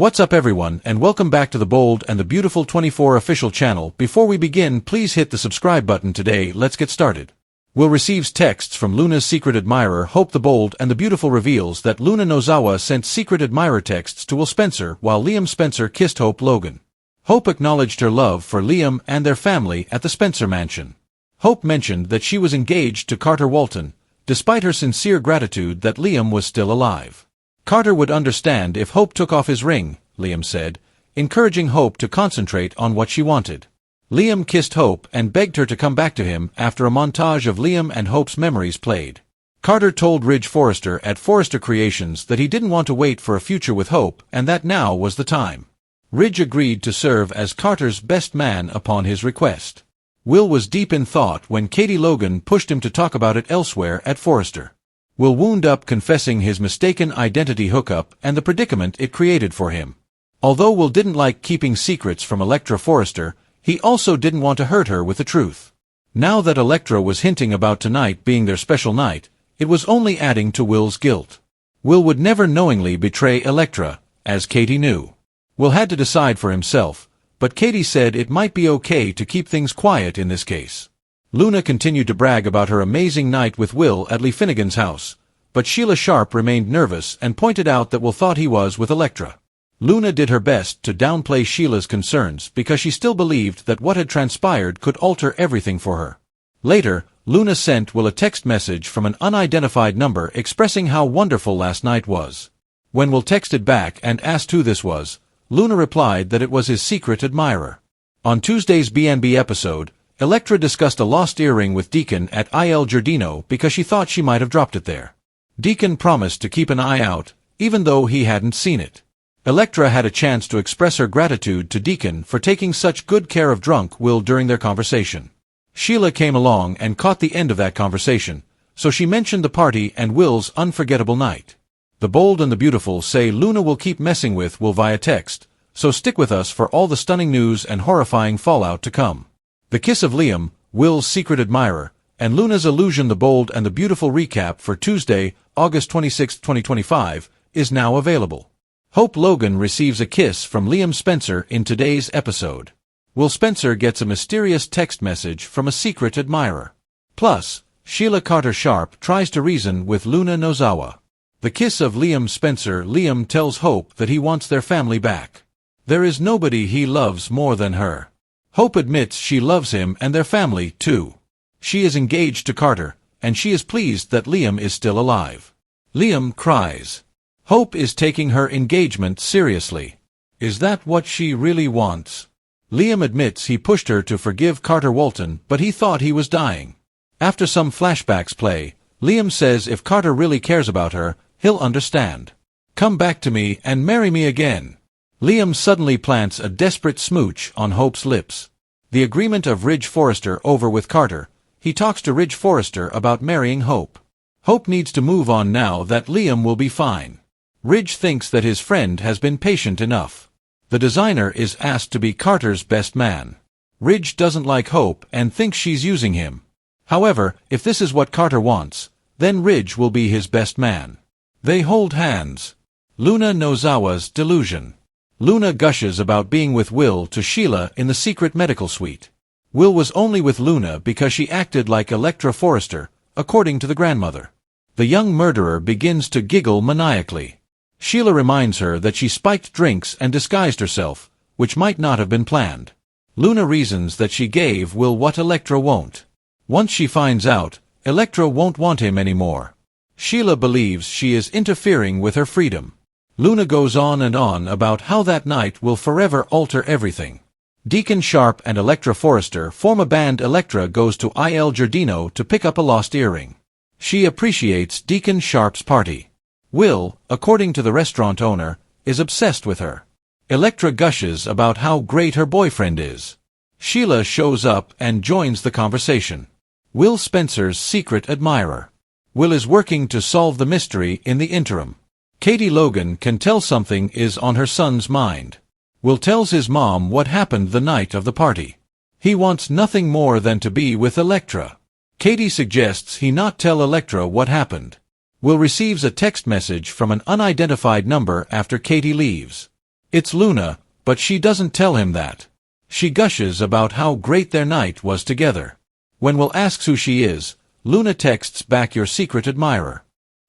What's up everyone, and welcome back to the Bold and the Beautiful 24 official channel. Before we begin, please hit the subscribe button today. Let's get started. Will receives texts from Luna's secret admirer Hope. The Bold and the Beautiful reveals that Luna Nozawa sent secret admirer texts to Will Spencer while Liam Spencer kissed Hope Logan. Hope acknowledged her love for Liam and their family at the Spencer mansion. Hope mentioned that she was engaged to Carter Walton, despite her sincere gratitude that Liam was still alive. Carter would understand if Hope took off his ring, Liam said, encouraging Hope to concentrate on what she wanted. Liam kissed Hope and begged her to come back to him after a montage of Liam and Hope's memories played. Carter told Ridge Forrester at Forrester Creations that he didn't want to wait for a future with Hope and that now was the time. Ridge agreed to serve as Carter's best man upon his request. Will was deep in thought when Katie Logan pushed him to talk about it elsewhere at Forrester. Will wound up confessing his mistaken identity hookup and the predicament it created for him. Although Will didn't like keeping secrets from Elektra Forrester, he also didn't want to hurt her with the truth. Now that Elektra was hinting about tonight being their special night, it was only adding to Will's guilt. Will would never knowingly betray Elektra, as Katie knew. Will had to decide for himself, but Katie said it might be okay to keep things quiet in this case. Luna continued to brag about her amazing night with Will at Lee Finnegan's house, but Sheila Sharp remained nervous and pointed out that Will thought he was with Elektra. Luna did her best to downplay Sheila's concerns because she still believed that what had transpired could alter everything for her. Later, Luna sent Will a text message from an unidentified number expressing how wonderful last night was. When Will texted back and asked who this was, Luna replied that it was his secret admirer. On Tuesday's BNB episode, Elektra discussed a lost earring with Deacon at Il Giardino because she thought she might have dropped it there. Deacon promised to keep an eye out, even though he hadn't seen it. Elektra had a chance to express her gratitude to Deacon for taking such good care of drunk Will during their conversation. Sheila came along and caught the end of that conversation, so she mentioned the party and Will's unforgettable night. The Bold and the Beautiful say Luna will keep messing with Will via text, so stick with us for all the stunning news and horrifying fallout to come. The kiss of Liam, Will's secret admirer, and Luna's illusion. The Bold and the Beautiful recap for Tuesday, August 26, 2025, is now available. Hope Logan receives a kiss from Liam Spencer in today's episode. Will Spencer gets a mysterious text message from a secret admirer. Plus, Sheila Carter Sharp tries to reason with Luna Nozawa. The kiss of Liam Spencer. Liam tells Hope that he wants their family back. There is nobody he loves more than her. Hope admits she loves him and their family, too. She is engaged to Carter, and she is pleased that Liam is still alive. Liam cries. Hope is taking her engagement seriously. Is that what she really wants? Liam admits he pushed her to forgive Carter Walton, but he thought he was dying. After some flashbacks play, Liam says if Carter really cares about her, he'll understand. Come back to me and marry me again. Liam suddenly plants a desperate smooch on Hope's lips. The agreement of Ridge Forrester over with Carter. He talks to Ridge Forrester about marrying Hope. Hope needs to move on now that Liam will be fine. Ridge thinks that his friend has been patient enough. The designer is asked to be Carter's best man. Ridge doesn't like Hope and thinks she's using him. However, if this is what Carter wants, then Ridge will be his best man. They hold hands. Luna Nozawa's delusion. Luna gushes about being with Will to Sheila in the secret medical suite. Will was only with Luna because she acted like Elektra Forrester, according to the grandmother. The young murderer begins to giggle maniacally. Sheila reminds her that she spiked drinks and disguised herself, which might not have been planned. Luna reasons that she gave Will what Elektra won't. Once she finds out, Elektra won't want him anymore. Sheila believes she is interfering with her freedom. Luna goes on and on about how that night will forever alter everything. Deacon Sharp and Elektra Forrester form a band. Elektra goes to Il Giardino to pick up a lost earring. She appreciates Deacon Sharp's party. Will, according to the restaurant owner, is obsessed with her. Elektra gushes about how great her boyfriend is. Sheila shows up and joins the conversation. Will Spencer's secret admirer. Will is working to solve the mystery in the interim. Katie Logan can tell something is on her son's mind. Will tells his mom what happened the night of the party. He wants nothing more than to be with Elektra. Katie suggests he not tell Elektra what happened. Will receives a text message from an unidentified number after Katie leaves. It's Luna, but she doesn't tell him that. She gushes about how great their night was together. When Will asks who she is, Luna texts back, "Your secret admirer."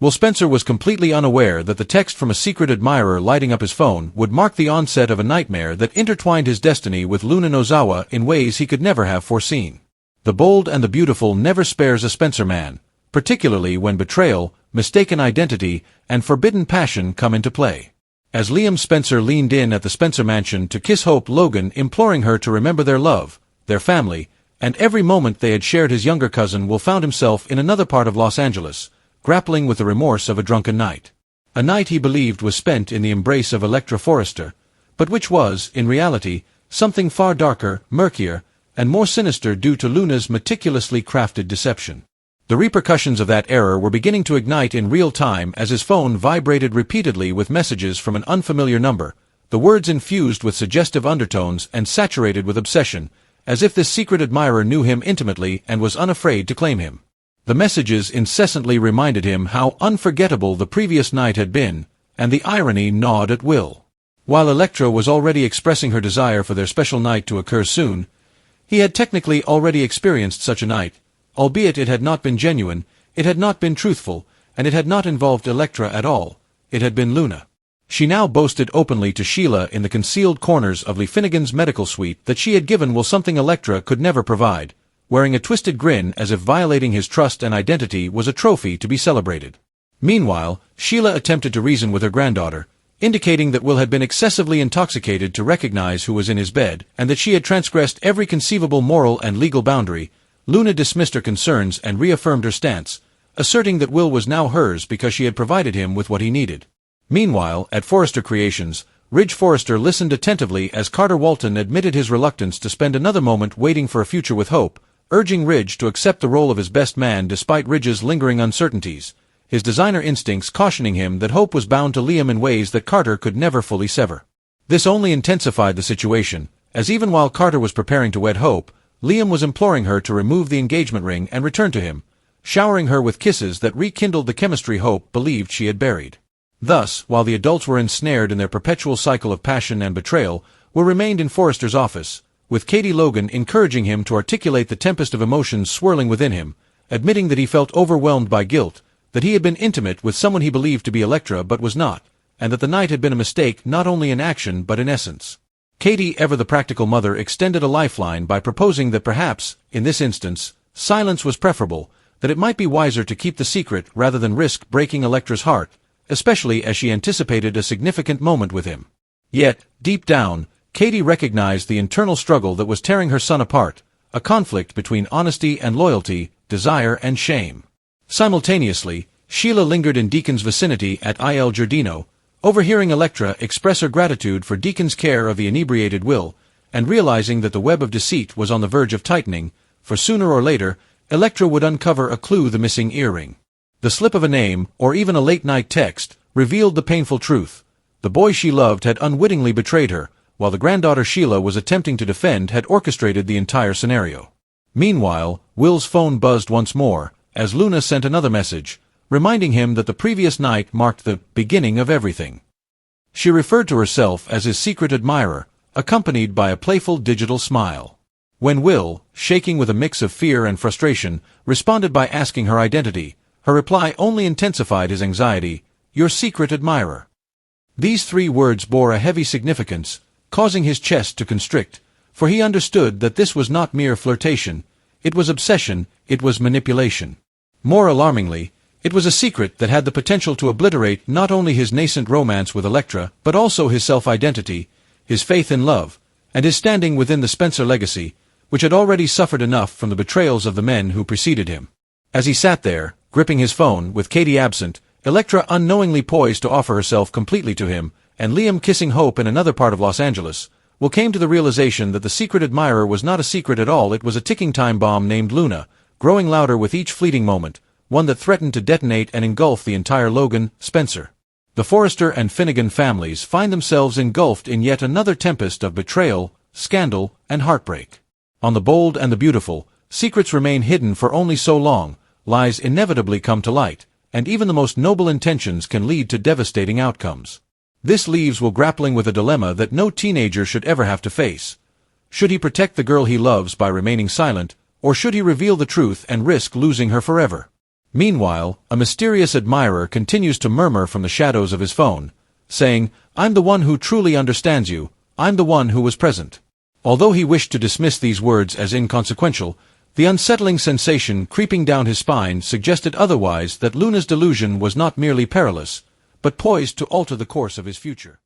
Will Spencer was completely unaware that the text from a secret admirer lighting up his phone would mark the onset of a nightmare that intertwined his destiny with Luna Nozawa in ways he could never have foreseen. The Bold and the Beautiful never spares a Spencer man, particularly when betrayal, mistaken identity, and forbidden passion come into play. As Liam Spencer leaned in at the Spencer mansion to kiss Hope Logan, imploring her to remember their love, their family, and every moment they had shared, his younger cousin Will found himself in another part of Los Angeles, grappling with the remorse of a drunken night. A night he believed was spent in the embrace of Electra Forrester, but which was, in reality, something far darker, murkier, and more sinister due to Luna's meticulously crafted deception. The repercussions of that error were beginning to ignite in real time as his phone vibrated repeatedly with messages from an unfamiliar number, the words infused with suggestive undertones and saturated with obsession, as if this secret admirer knew him intimately and was unafraid to claim him. The messages incessantly reminded him how unforgettable the previous night had been, and the irony gnawed at Will. While Electra was already expressing her desire for their special night to occur soon, he had technically already experienced such a night, albeit it had not been genuine, it had not been truthful, and it had not involved Electra at all. It had been Luna. She now boasted openly to Sheila in the concealed corners of Lee Finnegan's medical suite that she had given Will something Electra could never provide, wearing a twisted grin as if violating his trust and identity was a trophy to be celebrated. Meanwhile, Sheila attempted to reason with her granddaughter, indicating that Will had been excessively intoxicated to recognize who was in his bed, and that she had transgressed every conceivable moral and legal boundary. Luna dismissed her concerns and reaffirmed her stance, asserting that Will was now hers because she had provided him with what he needed. Meanwhile, at Forrester Creations, Ridge Forrester listened attentively as Carter Walton admitted his reluctance to spend another moment waiting for a future with Hope, urging Ridge to accept the role of his best man despite Ridge's lingering uncertainties, his designer instincts cautioning him that Hope was bound to Liam in ways that Carter could never fully sever. This only intensified the situation, as even while Carter was preparing to wed Hope, Liam was imploring her to remove the engagement ring and return to him, showering her with kisses that rekindled the chemistry Hope believed she had buried. Thus, while the adults were ensnared in their perpetual cycle of passion and betrayal, Will remained in Forrester's office, with Katie Logan encouraging him to articulate the tempest of emotions swirling within him, admitting that he felt overwhelmed by guilt, that he had been intimate with someone he believed to be Electra but was not, and that the night had been a mistake not only in action but in essence. Katie, ever the practical mother, extended a lifeline by proposing that perhaps, in this instance, silence was preferable, that it might be wiser to keep the secret rather than risk breaking Electra's heart, especially as she anticipated a significant moment with him. Yet, deep down, Katie recognized the internal struggle that was tearing her son apart, a conflict between honesty and loyalty, desire and shame. Simultaneously, Sheila lingered in Deacon's vicinity at Il Giardino, overhearing Electra express her gratitude for Deacon's care of the inebriated Will, and realizing that the web of deceit was on the verge of tightening, for sooner or later, Electra would uncover a clue: the missing earring. The slip of a name, or even a late-night text, revealed the painful truth. The boy she loved had unwittingly betrayed her, while the granddaughter Sheila was attempting to defend had orchestrated the entire scenario. Meanwhile, Will's phone buzzed once more, as Luna sent another message, reminding him that the previous night marked the beginning of everything. She referred to herself as his secret admirer, accompanied by a playful digital smile. When Will, shaking with a mix of fear and frustration, responded by asking her identity, her reply only intensified his anxiety: "Your secret admirer." These three words bore a heavy significance, causing his chest to constrict, for he understood that this was not mere flirtation, it was obsession, it was manipulation. More alarmingly, it was a secret that had the potential to obliterate not only his nascent romance with Electra, but also his self-identity, his faith in love, and his standing within the Spencer legacy, which had already suffered enough from the betrayals of the men who preceded him. As he sat there, gripping his phone, with Katie absent, Electra unknowingly poised to offer herself completely to him, and Liam kissing Hope in another part of Los Angeles, Will came to the realization that the secret admirer was not a secret at all. It was a ticking time bomb named Luna, growing louder with each fleeting moment, one that threatened to detonate and engulf the entire Logan, Spencer. The Forrester and Finnegan families find themselves engulfed in yet another tempest of betrayal, scandal, and heartbreak. On The Bold and the Beautiful, secrets remain hidden for only so long, lies inevitably come to light, and even the most noble intentions can lead to devastating outcomes. This leaves Will grappling with a dilemma that no teenager should ever have to face. Should he protect the girl he loves by remaining silent, or should he reveal the truth and risk losing her forever? Meanwhile, a mysterious admirer continues to murmur from the shadows of his phone, saying, "I'm the one who truly understands you, I'm the one who was present." Although he wished to dismiss these words as inconsequential, the unsettling sensation creeping down his spine suggested otherwise, that Luna's delusion was not merely perilous, but poised to alter the course of his future.